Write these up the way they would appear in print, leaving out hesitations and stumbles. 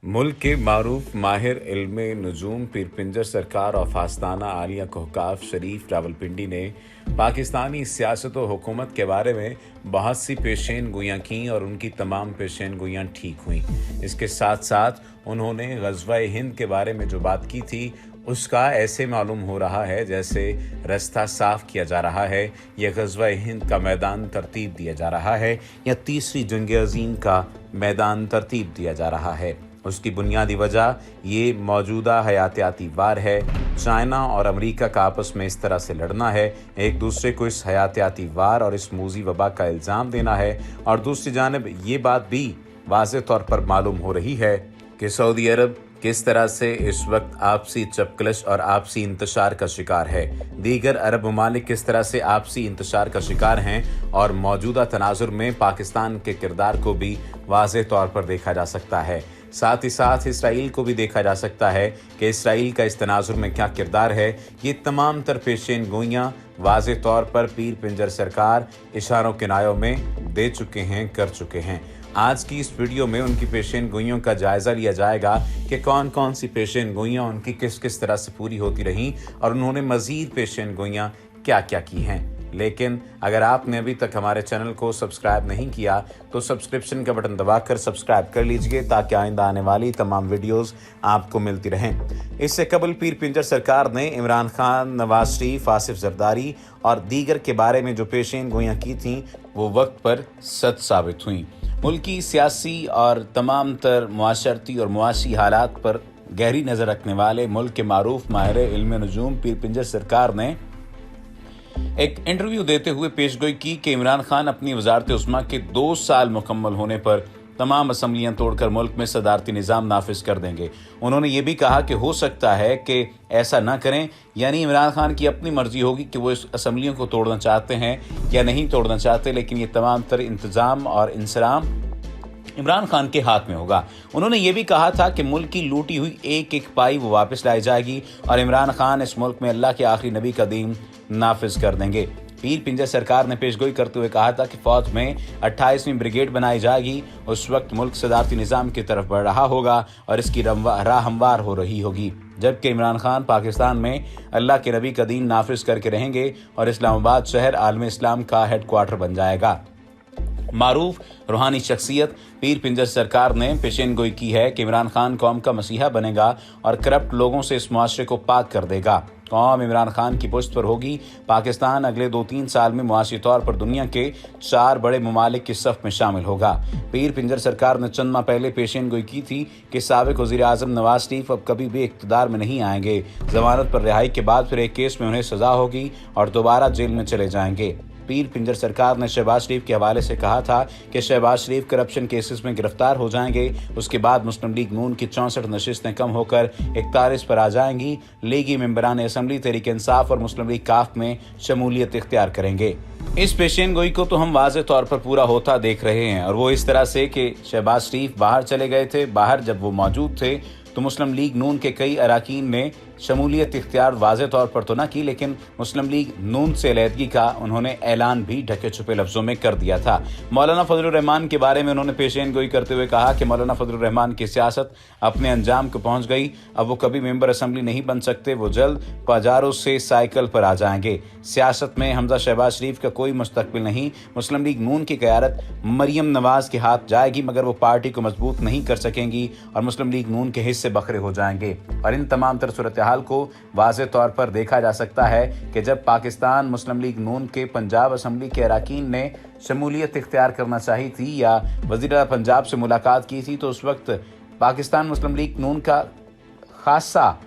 मुल्क के मारूफ माहिर इल्म नजूम पीर पिंजर सरकार और फास्ताना आलिया कहकाफ शरीफ रावलपिंडी ने पाकिस्तानी सियासत और हुकूमत के बारे में बहुत सी पेशेन गोइयाँ की और उनकी तमाम पेशेन गोइयाँ ठीक हुईं। इसके साथ साथ उन्होंने ग़ज़वा हिंद के बारे में जो बात की थी उसका ऐसे मालूम हो रहा है जैसे रास्ता साफ किया जा रहा है, या ग़ज़वा हिंद का मैदान तरतीब दिया जा रहा है, या तीसरी जंग अज़ीम का मैदान तरतीब दिया जा रहा है। उसकी बुनियादी वजह ये मौजूदा हयातियाती वार है। चाइना और अमेरिका का आपस में इस तरह से लड़ना है, एक दूसरे को इस हयातियाती वार और इस मूजी वबा का इल्ज़ाम देना है। और दूसरी जानिब ये बात भी वाज़ेह तौर पर मालूम हो रही है कि सऊदी अरब किस तरह से इस वक्त आपसी चपकलश और आपसी इंतशार का शिकार है। दीगर अरब ममालिक किस तरह से आपसी इंतशार का शिकार हैं और मौजूदा तनाजुर में पाकिस्तान के किरदार को भी वाज़ेह तौर पर देखा जा सकता है। साथ ही साथ इसराइल को भी देखा जा सकता है कि इसराइल का इस तनाजुर में क्या किरदार है। ये तमाम तर पेशेन गोइयाँ वाज़ेह तौर पर पीर पिंजर सरकार इशारों किनायों में दे चुके हैं, कर चुके हैं। आज की इस वीडियो में उनकी पेशेन गोइयों का जायज़ा लिया जाएगा कि कौन कौन सी पेशेन गोइयाँ उनकी किस किस तरह से पूरी होती रहीं और उन्होंने मज़ीद पेशेन गोइयाँ क्या क्या की हैं। लेकिन अगर आपने अभी तक हमारे चैनल को सब्सक्राइब नहीं किया तो सब्सक्रिप्शन का बटन दबाकर सब्सक्राइब कर लीजिए ताकि आइंदा आने वाली तमाम वीडियोस आपको मिलती रहें। इससे कबल पीर पिंजर सरकार ने इमरान खान, नवाज शरीफ, आसिफ जरदारी और दीगर के बारे में जो पेशेन गोइयाँ की थीं वो वक्त पर सच साबित हुईं। मुल्की सियासी और तमाम तर मुआशरती और मुआशी हालात पर गहरी नज़र रखने वाले मुल्क के मारूफ माहिर इल्म नजूम पीर पिंजर सरकार ने एक इंटरव्यू देते हुए पेशगोई की कि इमरान खान अपनी वजारत उस्मा के 2 साल मुकम्मल होने पर तमाम असम्बलियाँ तोड़कर मुल्क में सदारती निज़ाम नाफिज कर देंगे। उन्होंने ये भी कहा कि हो सकता है कि ऐसा ना करें, यानी इमरान खान की अपनी मर्जी होगी कि वो इस असम्बलियों को तोड़ना चाहते हैं या नहीं तोड़ना चाहते, लेकिन ये तमाम तर इंतज़ाम और इंसराम इमरान खान के हाथ में होगा। उन्होंने ये भी कहा था कि मुल्क की लूटी हुई एक एक पाई वो वापस लाई जाएगी और इमरान खान इस मुल्क में अल्लाह के आखिरी नबी का दीन नाफिज कर देंगे। पीर पिंजर सरकार ने पेशगोई करते हुए कहा था कि फौज में 28वीं ब्रिगेड बनाई जाएगी। उस वक्त मुल्क सदारती निज़ाम की तरफ बढ़ रहा होगा और इसकी राह हमवार हो रही होगी, जबकि इमरान खान पाकिस्तान में अल्लाह के नबी का दीन नाफिज करके रहेंगे और इस्लामाबाद शहर आलम इस्लाम का हेड क्वार्टर बन जाएगा। मारूफ रूहानी शख्सियत पीर पिंजर सरकार ने पेशेन गोई की है कि इमरान खान कौम का मसीहा बनेगा और करप्ट लोगों से इस मुआशरे को पाक कर देगा। कौम इमरान खान की पुश्त पर होगी। पाकिस्तान अगले 2-3 साल में मुआशी तौर पर दुनिया के 4 बड़े ममालिक की सफ़ में शामिल होगा। पीर पिंजर सरकार ने चंद माह पहले पेशेन गोई की थी कि साबिक वज़ीर आज़म नवाज शरीफ अब कभी भी इक़्तिदार में नहीं आएंगे। ज़मानत पर रिहाई के बाद फिर एक केस में उन्हें सज़ा होगी और दोबारा जेल में चले जाएंगे। पीर पिंजर सरकार ने शहबाज शरीफ के हवाले से कहा था कि शहबाज शरीफ करप्शन केसेस में गिरफ्तार हो जाएंगे। उसके बाद मुस्लिम लीग नून की 64 नशिस्तें कम होकर 41 पर आ जाएंगी। लीगी मेंबरान असम्बली तहरीक इंसाफ और मुस्लिम लीग काफ में शमूलियत इख्तियार करेंगे। इस पेशेन गोई को तो हम वाज़ेह तौर पर पूरा होता देख रहे हैं, और वो इस तरह से कि शहबाज शरीफ बाहर चले गए थे। बाहर जब वो मौजूद थे तो मुस्लिम लीग नून के कई अराकीन ने शमूलियत इख्तियार वाज़ेह तौर पर तो ना की, लेकिन मुस्लिम लीग नून से अलहदगी का उन्होंने ऐलान भी ढके छुपे लफ्ज़ों में कर दिया था। मौलाना फजलुर रहमान के बारे में उन्होंने पेशेन गोई करते हुए कहा कि मौलाना फजलुर रहमान की सियासत अपने अंजाम को पहुँच गई, अब वो कभी मेंबर असम्बली नहीं बन सकते, वो जल्द पजारों से साइकिल पर आ जाएंगे। सियासत में हमजा शहबाज शरीफ का कोई मुस्तकबिल नहीं। मुस्लिम लीग नून की क़यादत मरियम नवाज़ के हाथ जाएगी, मगर वो पार्टी को मजबूत नहीं कर सकेंगी और मुस्लिम लीग नून के हिस्से बखरे हो जाएंगे। और इन तमाम तर सूरत हाल को वाज़ेह तौर पर देखा जा सकता है कि जब पाकिस्तान मुस्लिम लीग नून के पंजाब असम्बली के अरकान ने शमूलियत इख्तियार करना चाही थी या वज़ीर आला पंजाब से मुलाकात की थी, तो उस वक्त पाकिस्तान मुस्लिम लीग नून का खासा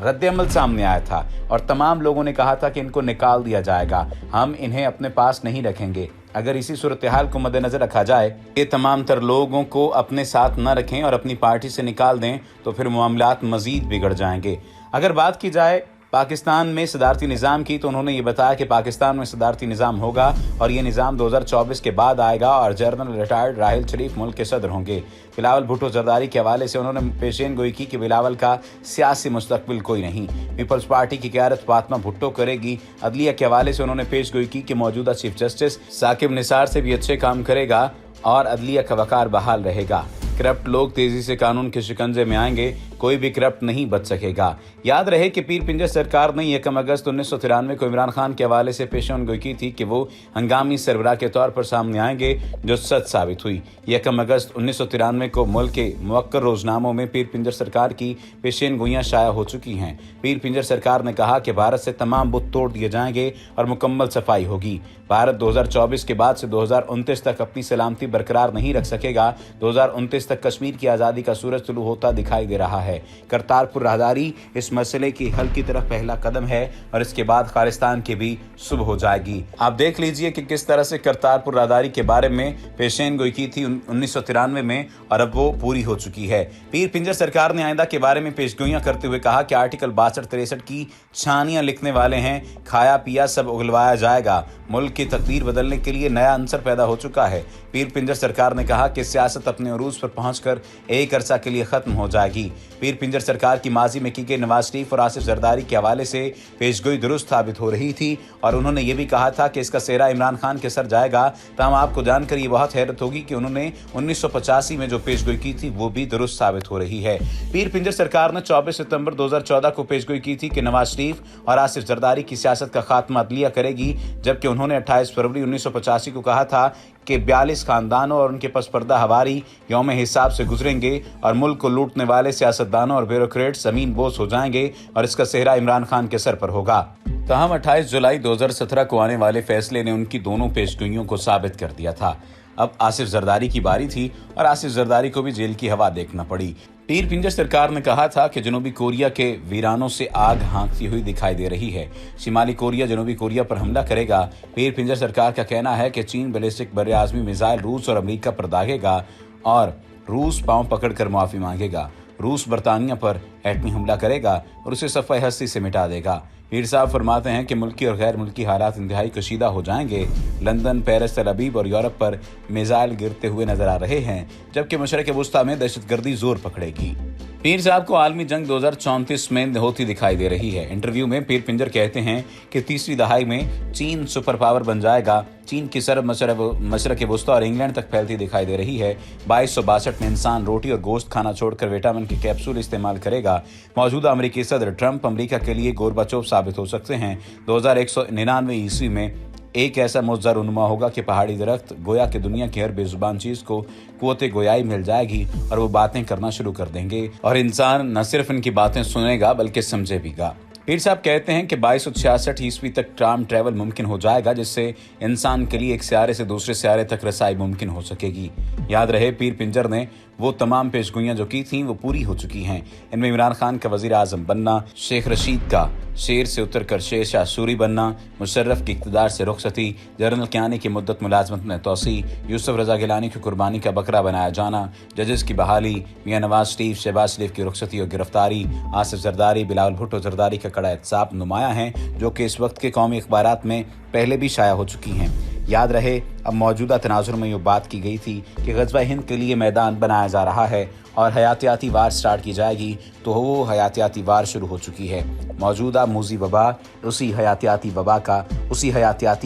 रद्द-ए-अमल सामने आया था और तमाम लोगों ने कहा था कि इनको निकाल दिया जाएगा, हम इन्हें अपने पास नहीं रखेंगे। अगर इसी सूरत हाल को मद्देनज़र रखा जाए कि तमाम तर लोगों को अपने साथ न रखें और अपनी पार्टी से निकाल दें तो फिर मामलात मज़ीद बिगड़ जाएंगे। अगर बात की जाए पाकिस्तान में सदारती निज़ाम की, तो उन्होंने ये बताया कि पाकिस्तान में सदारती निज़ाम होगा और ये निज़ाम 2024 के बाद आएगा और जनरल रिटायर्ड राहिल शरीफ मुल्क के सदर होंगे। बिलावल भुट्टो जरदारी के हवाले से उन्होंने पेशेन गोई की कि बिलावल का सियासी मुस्तकबिल कोई नहीं, पीपल्स पार्टी की क़यादत फातिमा भुट्टो करेगी। अदलिया के हवाले से उन्होंने पेश गोई की कि मौजूदा चीफ जस्टिस साकिब निसार से भी अच्छे काम करेगा और अदलिया का वक़ार बहाल रहेगा। करप्ट लोग तेजी से कानून के शिकंजे में आएंगे, कोई भी करप्ट नहीं बच सकेगा। याद रहे कि पीर पिंजर सरकार ने 1 अगस्त 1993 को इमरान खान के हवाले से पेशेनगोई की थी कि वो हंगामी सरबराह के तौर पर सामने आएंगे, जो सच साबित हुई। 1 अगस्त 1993 को मुल्क के मुअक्कर रोजनामों में पीर पिंजर सरकार की पेशेनगोइयां शाया हो चुकी हैं। पीर पिंजर सरकार ने कहा कि भारत से तमाम बुत तोड़ दिए जाएंगे और मुकम्मल सफाई होगी। भारत 2024 के बाद से 2029 तक अपनी सलामती बरकरार नहीं रख सकेगा। 2029 तक कश्मीर की आज़ादी का सूरज तुलू होता दिखाई दे रहा है। करतारपुर राहदारी इस मसले की हल की तरफ पहला कदम है और इसके बाद खालिस्तान की भी सुबह हो जाएगी। आप देख लीजिए कि किस तरह से करतारपुर राहदारी के बारे में पेशेनगोई की थी 1993 में और अब वो पूरी हो चुकी है। पीर पिंजर सरकार ने आइंदा के बारे में पेशगोइयां करते हुए कहा कि आर्टिकल 62-63 की छानियां लिखने वाले हैं, खाया पिया सब उगलवाया जाएगा। मुल्क की तकदीर बदलने के लिए नया अंसर पैदा हो चुका है। पीर पिंजर सरकार ने कहा कि सियासत अपने उरूज पर पहुंचकर एक अरसा के लिए खत्म हो जाएगी। पीर पिंजर सरकार की माजी में की गई नवाज शरीफ और आसिफ जरदारी के हवाले से पेशगोई दुरुस्त साबित हो रही थी और उन्होंने ये भी कहा था कि इसका सेहरा इमरान खान के सर जाएगा। तमाम आपको जानकर ये बहुत हैरत होगी कि उन्होंने 1985 में जो पेशगोई की थी वो भी दुरुस्त साबित हो रही है। पीर पिंजर सरकार ने 24 सितंबर 2014 को पेशगोई की थी कि नवाज शरीफ और आसिफ जरदारी की सियासत का खात्मा अदलिया करेगी, जबकि उन्होंने 28 फरवरी 1985 को कहा था कि 42 खानदानों और उनके पसपर्दा हवारी यौम हिसाब से गुजरेंगे और मुल्क को लूटने वाले सियासतदानों और ब्यूरोक्रेट्स जमीन बोस हो जाएंगे और इसका सेहरा इमरान खान के सर पर होगा। तहम 28 जुलाई 2017 को आने वाले फैसले ने उनकी दोनों पेशगोइयों को साबित कर दिया था। अब आसिफ जरदारी की बारी थी और आसिफ जरदारी को भी जेल की हवा देखना पड़ी। पीर पिंजर सरकार ने कहा था कि जनूबी कोरिया के वीरानों से आग हाँकती हुई दिखाई दे रही है। शिमाली कोरिया जनूबी कोरिया पर हमला करेगा। पीर पिंजर सरकार का कहना है कि चीन बैलिस्टिक बर्रे-आज़मी मिसाइल रूस और अमेरिका पर दागेगा और रूस पांव पकड़कर माफी मांगेगा। रूस बरतानिया पर एटमी हमला करेगा और उसे सफ़े हस्ती से मिटा देगा। पीर साहब फरमाते हैं कि मुल्की और गैर मुल्की हालात इंतहाई कशीदा हो जाएंगे। लंदन, पेरिस, तल अवीव और यूरोप पर मिसाइल गिरते हुए नजर आ रहे हैं, जबकि मशरक़ वुस्ता में दहशतगर्दी जोर पकड़ेगी। पीर साहब को आलमी जंग 2034 में होती दिखाई दे रही है। इंटरव्यू में पीर पिंजर कहते हैं कि तीसरी दहाई में चीन सुपर पावर बन जाएगा। चीन की सरब मशरक़ वुस्ता और इंग्लैंड तक फैलती दिखाई दे रही है। 2262 में इंसान रोटी और गोश्त खाना छोड़कर विटामिन के कैप्सूल इस्तेमाल करेगा। मौजूदा अमेरिकी सदर ट्रंप अमेरिका के लिए गोरबाचोव साबित हो सकते हैं। 2199 ईस्वी में एक ऐसा मुअज्जा रूनुमा होगा कि पहाड़ी दरख्त गोया कि दुनिया की हर बेजुबान चीज को कुव्वत गोयाई मिल जाएगी और वो बातें करना शुरू कर देंगे और इंसान न सिर्फ इनकी बातें सुनेगा बल्कि समझे भीगा। पीर साहब कहते हैं कि 2266 ईस्वी तक टाइम ट्रैवल मुमकिन हो जाएगा, जिससे इंसान के लिए एक सियारे से दूसरे सियारे तक रसाई मुमकिन हो सकेगी। याद रहे पीर पिंजर ने वो तमाम पेशगोइयां जो की थीं वो पूरी हो चुकी हैं। इनमें इमरान खान का वजीर आजम बनना, शेख रशीद का शेर से उतरकर शेर शाह सूरी बनना, मुशर्रफ की इक़्तिदार से रुखसती, जनरल कियानी की मुद्दत मुलाजमत में तोसी, यूसुफ रजा गिलानी की कुर्बानी का बकरा बनाया जाना, जजेस की बहाली, मियां नवाज शरीफ, शहबाज शरीफ की रुखसती और गिरफ्तारी, आसिफ जरदारी, बिलावल भुट्टो जरदारी का कड़ा एहतसाब नुमाया हैं, जो कि इस वक्त के कौमी अखबारात में पहले भी शाया हो चुकी हैं। याद रहे अब मौजूदा तनाजुर में ये बात की गई थी कि ग़ज़वा हिंद के लिए मैदान बनाया जा रहा है और हयातियाती वार स्टार्ट की जाएगी, तो वो हयातियाती वार शुरू हो चुकी है। मौजूदा मूजी वबा उसी हयातियाती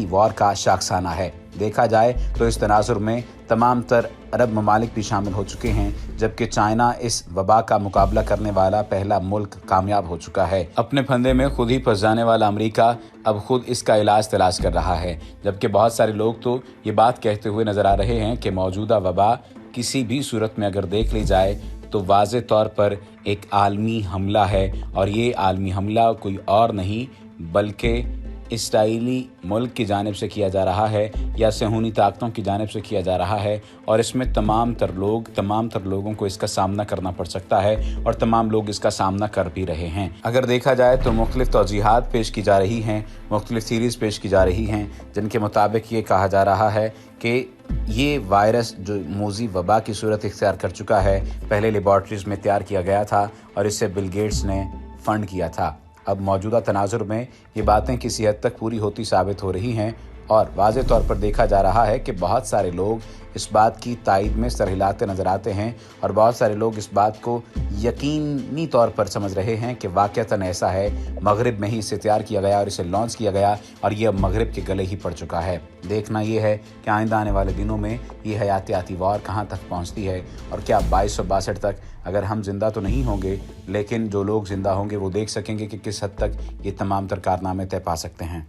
वार का शाखसाना है। देखा जाए तो इस तनाजुर में तमाम तर अरब ममालिक भी शामिल हो चुके हैं, जबकि चाइना इस वबा का मुकाबला करने वाला पहला मुल्क कामयाब हो चुका है। अपने फंदे में खुद ही फंस जाने वाला अमेरिका अब खुद इसका इलाज तलाश कर रहा है, जबकि बहुत सारे लोग तो ये बात कहते हुए नजर आ रहे हैं कि मौजूदा वबा किसी भी सूरत में अगर देख ली जाए तो वाज़े तौर पर एक आलमी हमला है और ये आलमी हमला कोई और नहीं बल्कि इसराइली मुल्क की जानिब से किया जा रहा है या सहूनी ताकतों की जानिब से किया जा रहा है और इसमें तमाम तर लोगों को इसका सामना करना पड़ सकता है और तमाम लोग इसका सामना कर भी रहे हैं। अगर देखा जाए तो मुख्तलिफ तौजीहात पेश की जा रही हैं, मुख्तलिफ सीरीज़ पेश की जा रही हैं, जिनके मुताबिक ये कहा जा रहा है कि ये वायरस जो मूजी वबा की सूरत इख्तियार कर चुका है, पहले लेबॉर्ट्रीज़ में तैयार किया गया था और इसे बिल गेट्स ने फ़ंड किया था। अब मौजूदा तनाजुर में ये बातें किसी हद तक पूरी होती साबित हो रही हैं और वाज़े तौर पर देखा जा रहा है कि बहुत सारे लोग इस बात की तायद में सर हिलाते नज़र आते हैं और बहुत सारे लोग इस बात को यकीनी तौर पर समझ रहे हैं कि वाक़तन ऐसा है, मगरिब में ही इसे तैयार किया गया और इसे लॉन्च किया गया और ये अब मगरिब के गले ही पड़ चुका है। देखना ये है कि आइंदा आने वाले दिनों में ये हयातियाती वार कहाँ तक पहुँचती है और क्या 2262 तक अगर हम ज़िंदा तो नहीं होंगे, लेकिन जो लोग ज़िंदा होंगे वो देख सकेंगे कि किस हद तक ये तमाम तर कारनामे तय पा सकते हैं।